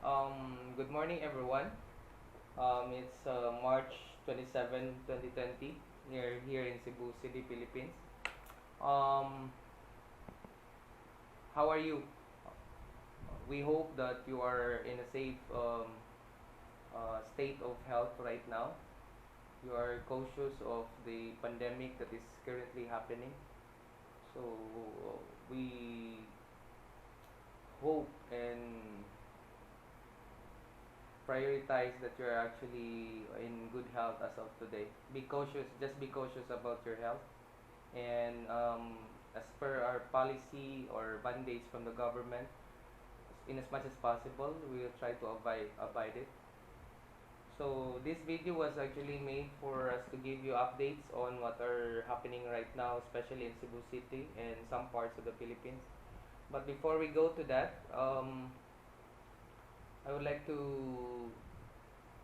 Good morning, everyone. It's March 27, 2020, here in Cebu City, Philippines. Um, how are you? We hope that you are in a safe state of health right now. You are cautious of the pandemic that is currently happening. So we hope and prioritize that you're actually in good health as of today. Be cautious, just be cautious about your health. And as per our policy or mandates from the government, in as much as possible, we will try to abide it. So this video was actually made for us to give you updates on what are happening right now, especially in Cebu City and some parts of the Philippines. But before we go to that, I would like to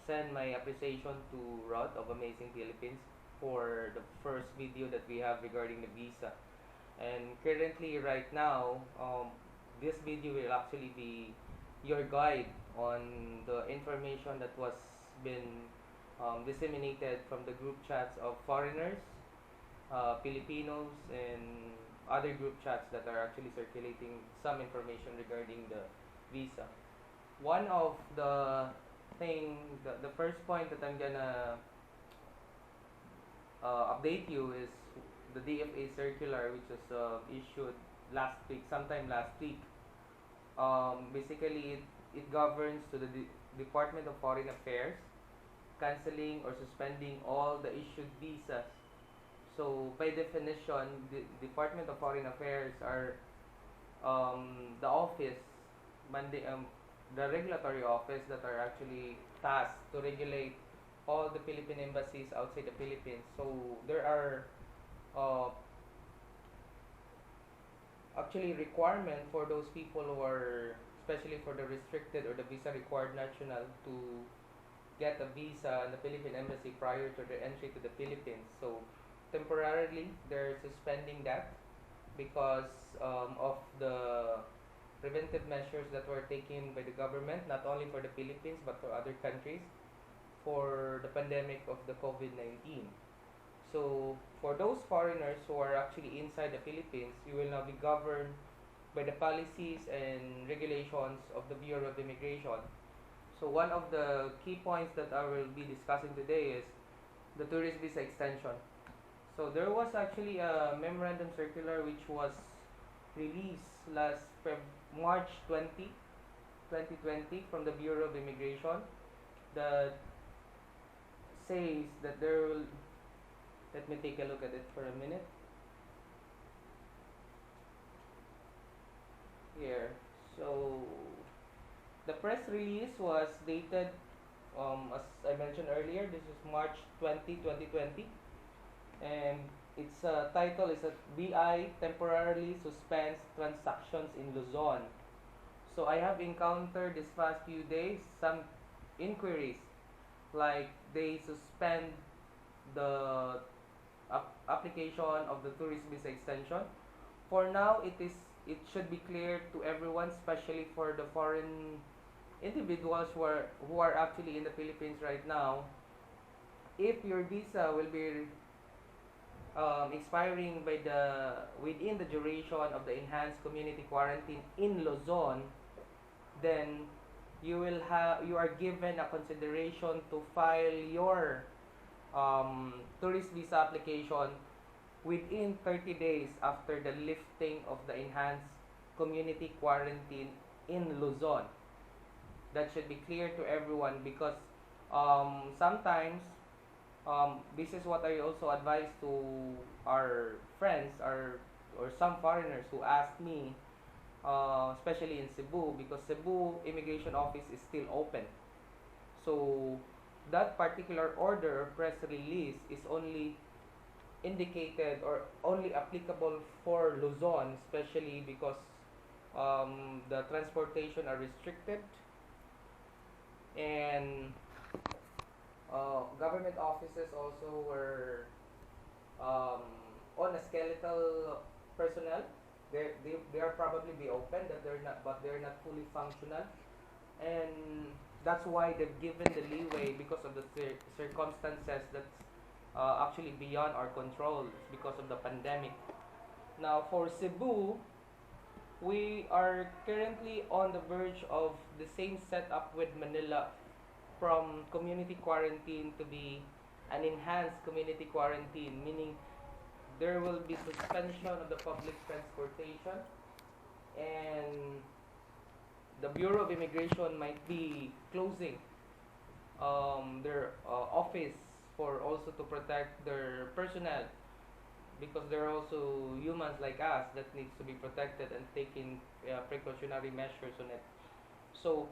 send my appreciation to Rod of Amazing Philippines for the first video that we have regarding the visa. And currently, right now, this video will actually be your guide on the information that was been disseminated from the group chats of foreigners, Filipinos, and other group chats that are actually circulating some information regarding the visa. One of the first point that I'm gonna update you is the DFA circular, which was issued last week, sometime last week. Basically, it governs to the Department of Foreign Affairs canceling or suspending all the issued visas. So, by definition, the Department of Foreign Affairs are the office, the regulatory office that are actually tasked to regulate all the Philippine embassies outside the Philippines. So there are uh, actually requirement for those people who are, especially for the restricted or the visa required national, to get a visa in the Philippine embassy prior to their entry to the Philippines. So temporarily they're suspending that because of the preventive measures that were taken by the government, not only for the Philippines but for other countries, for the pandemic of the COVID-19. So, for those foreigners who are actually inside the Philippines, you will now be governed by the policies and regulations of the Bureau of Immigration. So, one of the key points that I will be discussing today is the tourist visa extension. So, there was actually a memorandum circular which was released last March 20, 2020 from the Bureau of Immigration that says that there will, let me take a look at it for a minute here. So the press release was dated, as I mentioned earlier, this is March 20, 2020, and its title is that BI temporarily suspends transactions in Luzon. So I have encountered this past few days some inquiries like they suspend the application of the tourist visa extension. For now, it should be clear to everyone, especially for the foreign individuals who are actually in the Philippines right now. If your visa will be expiring by the within the duration of the enhanced community quarantine in Luzon, then you are given a consideration to file your tourist visa application within 30 days after the lifting of the enhanced community quarantine in Luzon. That should be clear to everyone because sometimes this is what I also advise to our friends or some foreigners who ask me, especially in Cebu, because Cebu immigration office is still open. So that particular order or press release is only indicated or only applicable for Luzon, especially because the transportation are restricted and government offices also were um, on a skeletal personnel. They are probably be open that they're not, but they're not fully functional and that's why they've given the leeway because of the circumstances that's actually beyond our control. It's because of the pandemic. Now for Cebu, we are currently on the verge of the same setup with Manila, from community quarantine to be an enhanced community quarantine, meaning there will be suspension of the public transportation, and the Bureau of Immigration might be closing their office for also to protect their personnel, because they're also humans like us that needs to be protected and taking precautionary measures on it. So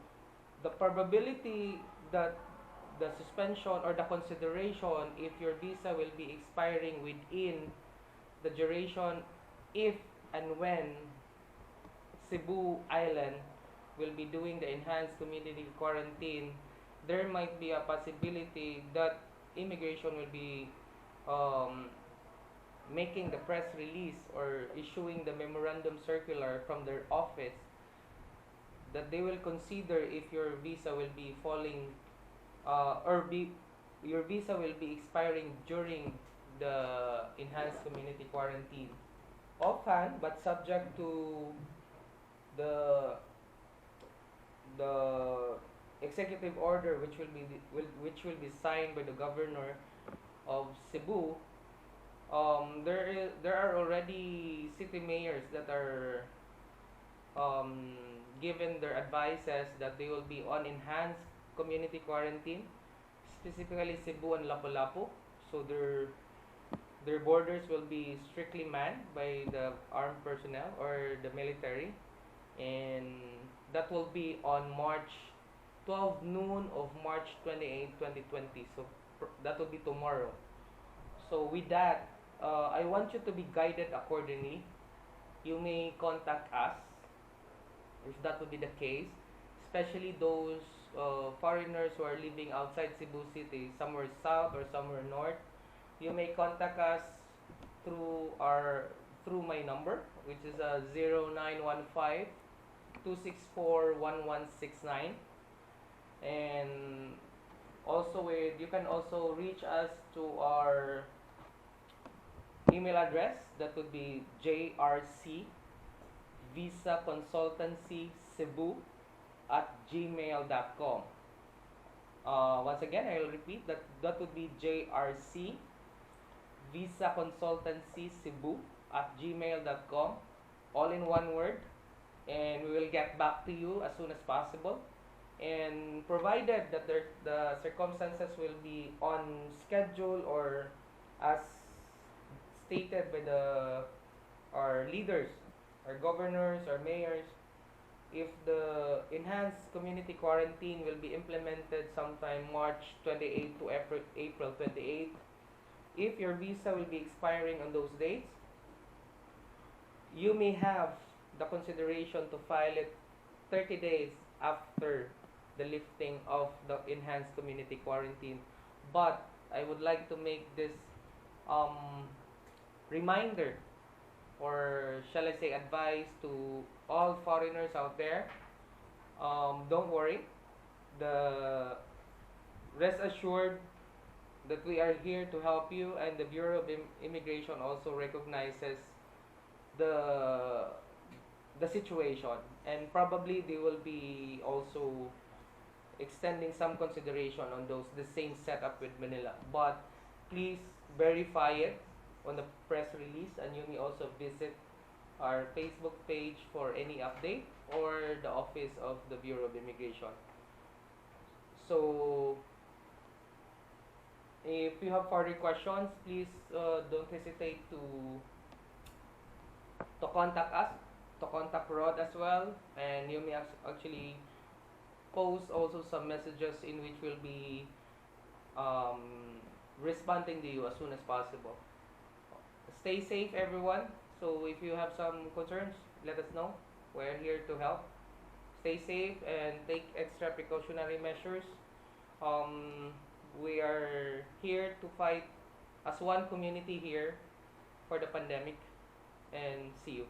the probability that the suspension or the consideration if your visa will be expiring within the duration, if and when Cebu Island will be doing the enhanced community quarantine, there might be a possibility that immigration will be um, making the press release or issuing the memorandum circular from their office that they will consider if your visa will be falling or be your visa will be expiring during the enhanced community quarantine. Offhand, but subject to the the executive order which will be signed by the governor of Cebu. There are already city mayors that are given their advices that they will be on enhanced community quarantine, specifically Cebu and Lapu-Lapu. So their borders will be strictly manned by the armed personnel or the military, and that will be on March 12 noon of March 28, 2020. So that will be tomorrow. So with that, I want you to be guided accordingly. You may contact us if that would be the case, especially those foreigners who are living outside Cebu City, somewhere south or somewhere north. You may contact us through our through my number, which is 0915 and also you can also reach us to our email address, that would be jrcvisaconsultancycebu at gmail.com. Once again, I will repeat that would be jrcvisaconsultancycebu at gmail.com, all in one word, and we will get back to you as soon as possible. And provided that the circumstances will be on schedule or as stated by our leaders, our governors, our mayors, if the enhanced community quarantine will be implemented sometime March 28 to April 28, if your visa will be expiring on those dates, you may have the consideration to file it 30 days after the lifting of the enhanced community quarantine. But I would like to make this reminder, or shall I say advice to all foreigners out there. Don't worry. The Rest assured that we are here to help you, and the Bureau of Immigration also recognizes the the situation, and probably they will be also extending some consideration on those the same setup with Manila. But please verify it on the press release, and you may also visit our Facebook page for any update, or the office of the Bureau of Immigration. So if you have further questions, please don't hesitate to contact us, to contact Rod as well, and you may actually post also some messages in which we'll be responding to you as soon as possible. Stay safe, everyone. So if you have some concerns, let us know. We're here to help. Stay safe and take extra precautionary measures. We are here to fight as one community here for the pandemic. And see you.